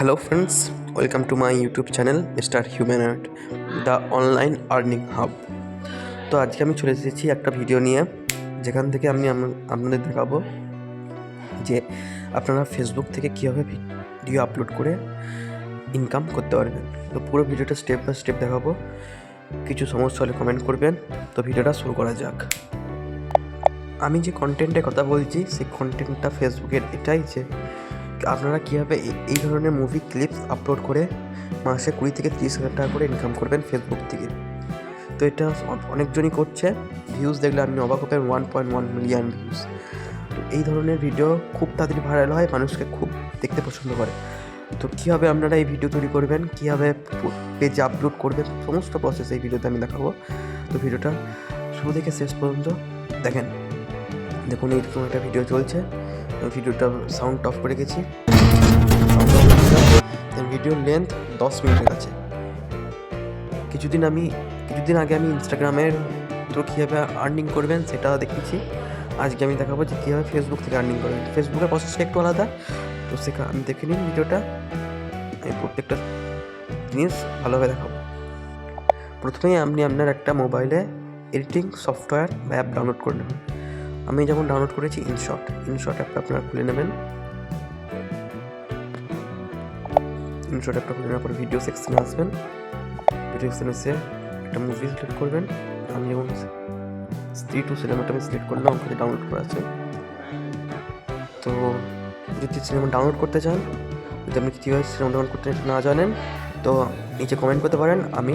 Hello friends, welcome to my YouTube channel Mr. Humanoid, the online earning hub। তো আজকে আমি চলে এসেছি একটা ভিডিও নিয়ে, যেখান থেকে আমি আপনাদের দেখাবো যে আপনারা ফেসবুক থেকে কীভাবে ভিডিও আপলোড করে ইনকাম করতে পারবেন। তো পুরো ভিডিওটা স্টেপ বাই স্টেপ দেখাবো, কিছু সমস্যা হলে কমেন্ট করবেন। তো ভিডিওটা শুরু করা যাক। আমি যে কন্টেন্টের কথা বলছি সেই কন্টেন্টটা ফেসবুকের এটাই যে আপনারা কীভাবে এই ধরনের মুভি ক্লিপস আপলোড করে মাসে 20 থেকে 30,000 টাকা করে ইনকাম করবেন ফেসবুক থেকে। তো এটা অনেকজনই করছে, ভিউজ দেখলে আপনি অবাক হবেন, 1.1 মিলিয়ন ভিউজ। তো এই ধরনের ভিডিও খুব তাড়াতাড়ি ভাইরাল হয়, মানুষকে খুব দেখতে পছন্দ করে। তো কীভাবে আপনারা এই ভিডিও তৈরি করবেন, কীভাবে পেজে আপলোড করবেন, সমস্ত প্রসেস এই ভিডিওতে আমি দেখাবো। তো ভিডিওটা শুরু থেকে শেষ পর্যন্ত দেখেন। দেখুন এইরকম একটা ভিডিও চলছে, ভিডিওটা সাউন্ড অফ করে গেছি। ভিডিওর লেন্থ 10 মিনিটের কাছে। কিছুদিন আগে আমি ইনস্টাগ্রামের তো কীভাবে আর্নিং করবেন সেটা দেখিয়েছি। আজকে আমি দেখাবো যে কীভাবে ফেসবুক থেকে আর্নিং করবেন। ফেসবুকের প্রসেসটা একটু আলাদা, তো আমি দেখে নিন ভিডিওটা। আমি প্রত্যেকটা জিনিস ভালোভাবে দেখাবো। প্রথমেই আপনি আপনার একটা মোবাইলে এডিটিং সফটওয়্যার বা অ্যাপ ডাউনলোড করে নেবেন। আমি যেমন ডাউনলোড করেছি ইনশট অ্যাপটা আপনারা খুলে নেবেন। ইনশট অ্যাপটা খুলে নেওয়ার পরে ভিডিও সেকশনে আসবেন। ভিডিও সেকশনে এসে একটা মুভি সিলেক্ট করবেন। আমি যেমন 3-2 সিনেমাটা আমি সিলেক্ট করলাম, ওখানে ডাউনলোড করা আছে। তো যদি সিনেমা ডাউনলোড করতে চান, যদি আপনি কীভাবে সিনেমা ডাউনলোড করতে না জানেন, তো নিচে কমেন্ট করতে পারেন, আমি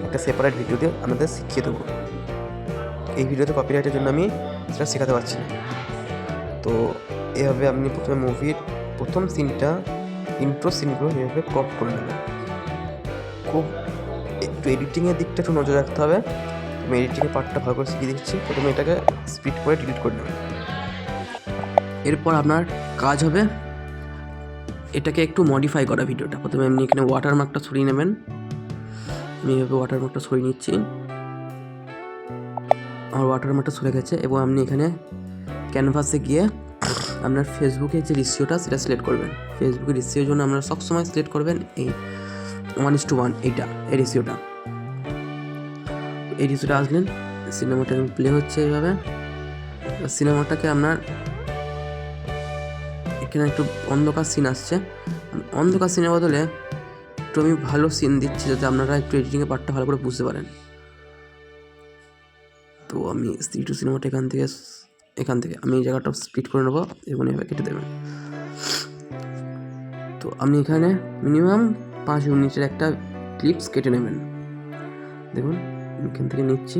একটা সেপারেট ভিডিও দিয়ে আপনাদের শিখিয়ে দেবো। এই ভিডিওতে কপিরাইটের জন্য আমি সেটা শেখাতে পারছি না। তো এভাবে আপনি প্রথমে মুভির প্রথম সিনটা, ইন্ট্রো সিনগুলো এভাবে ক্রপ করে নেবেন। খুব একটু এডিটিংয়ের দিকটা একটু নজর রাখতে হবে। আমি এডিটিংয়ের পার্টটা ভালো করে শিখিয়ে দিচ্ছি। প্রথমে এটাকে স্পিড করে ডিলিট করে নেবেন। এরপর আপনার কাজ হবে এটাকে একটু মডিফাই করা ভিডিওটা। প্রথমে আপনি এখানে ওয়াটারমার্কটা সরিয়ে নেবেন। আমি এভাবে ওয়াটারমার্কটা সরিয়ে নিচ্ছি। আমার ওয়াটারমার্কটা সরে গেছে এবং আপনি এখানে ক্যানভাসে গিয়ে আপনার ফেসবুকের যে রেশিওটা সেটা সিলেক্ট করবেন। ফেসবুকের রেশিওর জন্য আপনারা সবসময় সিলেক্ট করবেন এই 1:1, এই রেশিওটা। এই রেশিওটা আসলেন, সিনেমাটা প্লে হচ্ছে এইভাবে। সিনেমাটাকে আপনার এখানে একটু অন্ধকার সিন আসছে, অন্ধকার সিনের বদলে একটু আমি ভালো সিন দিচ্ছি যাতে আপনারা একটু এডিটিংয়ের পার্টটা ভালো করে বুঝতে পারেন। তো আমি 3-2 সিনেমাটা এখান থেকে আমি এই জায়গাটা স্পিড করে নেবো এবং এভাবে কেটে দেবেন। তো আপনি এখানে মিনিমাম 5 মিনিটের একটা ক্লিপস কেটে নেবেন। দেখুন এখান থেকে নিচ্ছি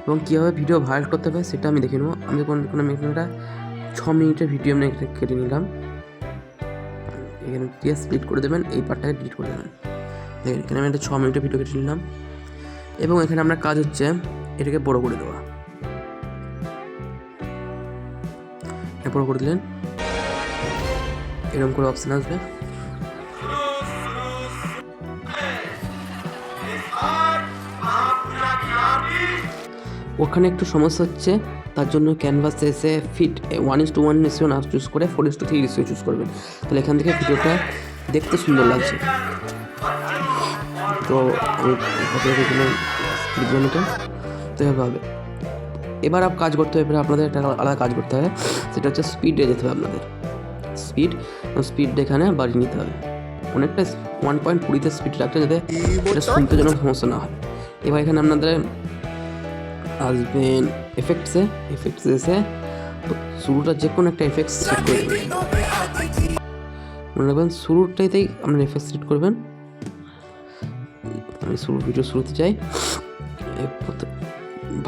এবং কীভাবে ভিডিও ভাইরাল করতে হবে সেটা আমি দেখে নেবো। আমি আমি এখানে একটা 6 মিনিটের ভিডিও আমি কেটে নিলাম। এখানে দিয়ে স্প্লিট করে দেবেন, এই পার্টটাকে ডিলিট করে দেবেন। দেখেন এখানে আমি একটা 6 মিনিটের ভিডিও কেটে নিলাম এবং এখানে আপনার কাজ হচ্ছে এটাকে বড় করে দেওয়া। বড় করে দিলেন, এরকম করে অপশান আসবে। ওখানে একটু সমস্যা হচ্ছে, তার জন্য ক্যানভাসে এসে ফিট 1:1 রেশিও না চুজ করে 4:3 রেশিও চুজ করবেন। তাহলে এখান থেকে ভিডিওটা দেখতে সুন্দর লাগছে। তো আমি তো এভাবে এবার কাজ করতে হবে। আপনাদের একটা আলাদা কাজ করতে হবে, সেটা হচ্ছে স্পিডে যেতে হবে। আপনাদের স্পিড এখানে বাড়িয়ে নিতে হবে অনেকটা, 1.20 স্পিড রাখতে যাতে এটা শুনতে যেন সমস্যা না হয়। এবার এখানে আপনাদের আসবেন এফেক্টসে এসে শুরুটা যে কোনো একটা এফেক্টস সেট করে দেবেন। মনে রাখবেন শুরুটাইতেই আপনার এফেক্ট সেট করবেন। আমি ভিডিও শুরুতে চাই,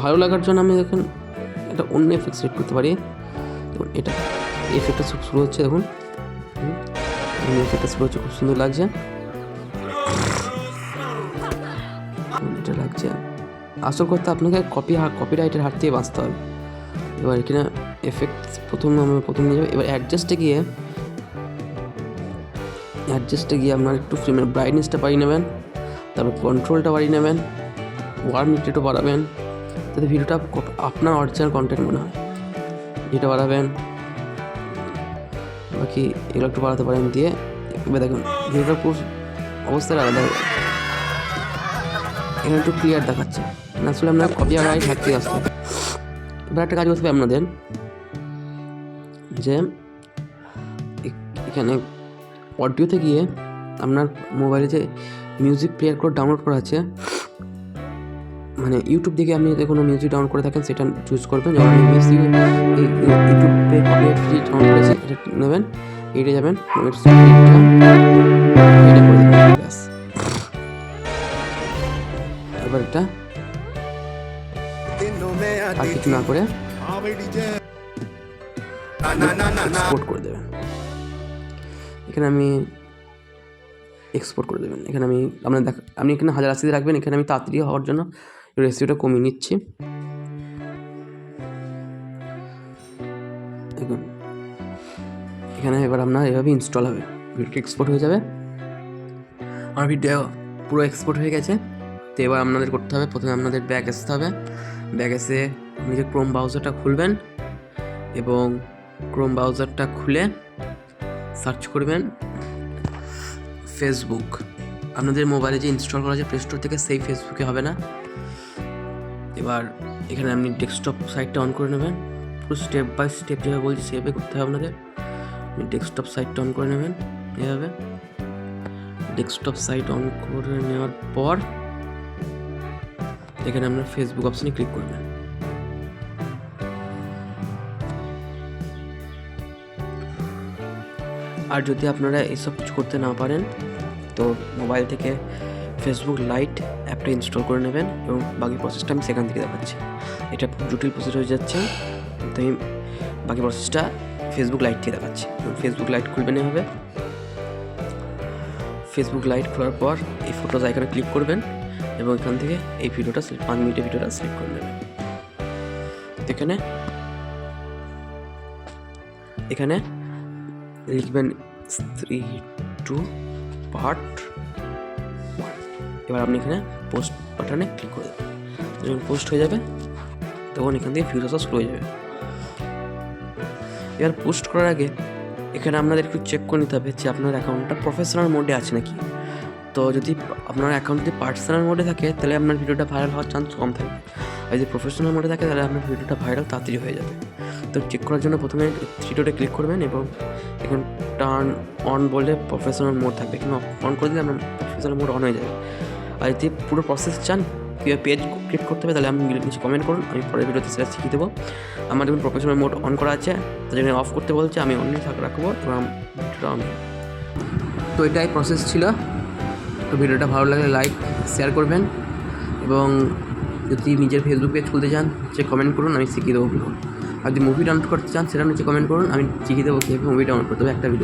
ভালো লাগার জন্য আমি এখন একটা অন্য এফেক্ট সেট করতে পারি। দেখুন এটা এফেক্টটা শুরু হচ্ছে, দেখুন এফেক্টটা শুরু হচ্ছে, খুব সুন্দর লাগছে। এটা লাগছে আসল করতে আপনাকে কপিরাইটের হাত থেকে বাঁচতে হবে। এবার এখানে এফেক্ট প্রথম নিয়ে যাবে। এবার অ্যাডজাস্টে গিয়ে আপনার একটু ফ্রেমের ব্রাইটনেসটা বাড়িয়ে নেবেন, তারপর কন্ট্রোলটা বাড়িয়ে নেবেন, ওয়ার্নিংটা একটু বাড়াবেন যাতে ভিডিওটা আপনার অরিজিনাল কন্টেন্ট মনে হয়। এটা বাড়াবেন, বাকি এগুলো একটু বাড়াতে পারেন দিয়ে। এবার দেখুন ভিডিওটার পুরো অবস্থা আলাদা হয়ে গেছে। এখানে একটু ক্লিয়ার দেখাচ্ছে না, আসলে আপনার কপিরাইট থাকতে আসতে। এবার একটা কাজ করতে হবে আপনাদের, যে এখানে অডিওতে গিয়ে আপনার মোবাইলে যে মিউজিক প্লেয়ারগুলো ডাউনলোড করা আছে, মানে ইউটিউব থেকে আপনি যদি কোনো মিউজিক ডাউনলোড করে থাকেন সেটা চুজ করবেন। যেমন আমি মিউজিক এই ইউটিউবে কপিরাইট ফ্রি ডাউনলোড করেছি, এটা নেবেন, এটা যাবেন, এটা করে দেবেন, ব্যাস। এবার এটা আর কিছু না করে এক্সপোর্ট করে দেবেন। এখানে আমি এক্সপোর্ট করে দেবেন। এখানে আমি আপনি এখানে 1080 রাখবেন। এখানে আমি তাড়াতাড়ি হওয়ার জন্য রেসিপিটা কমিয়ে নিচ্ছি। দেখুন এখানে এবার আপনার এভাবে ইনস্টল হবে, ভিডিওটা এক্সপোর্ট হয়ে যাবে। আমার ভিডিও পুরো এক্সপোর্ট হয়ে গেছে। তো এবার আপনাদের করতে হবে, প্রথমে আপনাদের ব্যাক আসতে হবে। ব্যাক এসে আপনি যে ক্রোম ব্রাউজারটা খুলবেন এবং ক্রোম ব্রাউজারটা খুলে সার্চ করবেন ফেসবুক। আপনাদের মোবাইলে যে ইনস্টল করা আছে প্লে স্টোর থেকে, সেই ফেসবুকে হবে না। এবার এখানে আপনি ডেস্কটপ সাইটটা অন করে নেবেন, পুরো স্টেপ বাই স্টেপ যেভাবে বলছি সেভাবে করতে হবে আপনাদের। আপনি ডেস্কটপ সাইটটা অন করে নেবেন এভাবে। ডেস্কটপ সাইট অন করে নেওয়ার পর এখানে আপনার ফেসবুক অপশানে ক্লিক করবেন। আর যদি আপনারা এইসব কিছু করতে না পারেন তো মোবাইল থেকে ফেসবুক লাইট অ্যাপটা ইনস্টল করে নেবেন এবং বাকি প্রসেসটা আমি সেখান থেকে দেখাচ্ছি। এটা খুব জটিল প্রসেস হয়ে যাচ্ছে, তো আমি বাকি প্রসেসটা ফেসবুক লাইট থেকে দেখাচ্ছি। ফেসবুক লাইট খুলবেন এভাবে। ফেসবুক লাইট খোলার পর এই ফটোজ আইকনে ক্লিক করবেন এবং এখান থেকে এই ভিডিওটা 5 মিনিটের ভিডিওটা সিলেক্ট করে নেবেন। এখানে লিখবেন 3-2 পার্ট 1। এবার আপনি এখানে পোস্ট বাটনে ক্লিক করে দেবেন। যখন পোস্ট হয়ে যাবে তখন এখান থেকে ভিউজ আসা শুরু হয়ে যাবে। এবার পোস্ট করার আগে এখানে আপনাদের একটু চেক করে নিতে হবে যে আপনার অ্যাকাউন্টটা প্রফেশনাল মোডে আছে নাকি। তো যদি আপনার অ্যাকাউন্ট যদি পার্সোনাল মোডে থাকে তাহলে আপনার ভিডিওটা ভাইরাল হওয়ার চান্স কম থাকে, আর যদি প্রফেশনাল মোডে থাকে তাহলে আপনার ভিডিওটা ভাইরাল তাড়াতাড়ি হয়ে যাবে। তো চেক করার জন্য প্রথমে থ্রি ডটে ক্লিক করবেন এবং এখন টার্ন অন বলে প্রফেশনাল মোড থাকবে, এখানে অন করে দিলে আপনার প্রফেশনাল মোড অন হয়ে যাবে। আর যদি পুরো প্রসেস চান কীভাবে পেজ ক্রিয়েট করতে হবে তাহলে আপনি নিচে কমেন্ট করুন, আমি পরের ভিডিওতে সেটা শিখিয়ে দেবো। আমার যখন প্রফেশনাল মোড অন করা আছে তার জন্য অফ করতে বলছে, আমি অনলি রাখবো এবং ভিডিওটা অন। তো এটাই প্রসেস ছিল। তো ভিডিওটা ভালো লাগলে লাইক শেয়ার করবেন এবং যদি নিজের ফেসবুক পেজ খুলতে চান সে কমেন্ট করুন, আমি শিখিয়ে দেবো। আর যদি মুভি ডাউনলোড করতে চান সেটা নিচে কমেন্ট করুন, আমি শিখিয়ে দেবো কীভাবে মুভি ডাউনলোড করতে হবে একটা ভিডিও।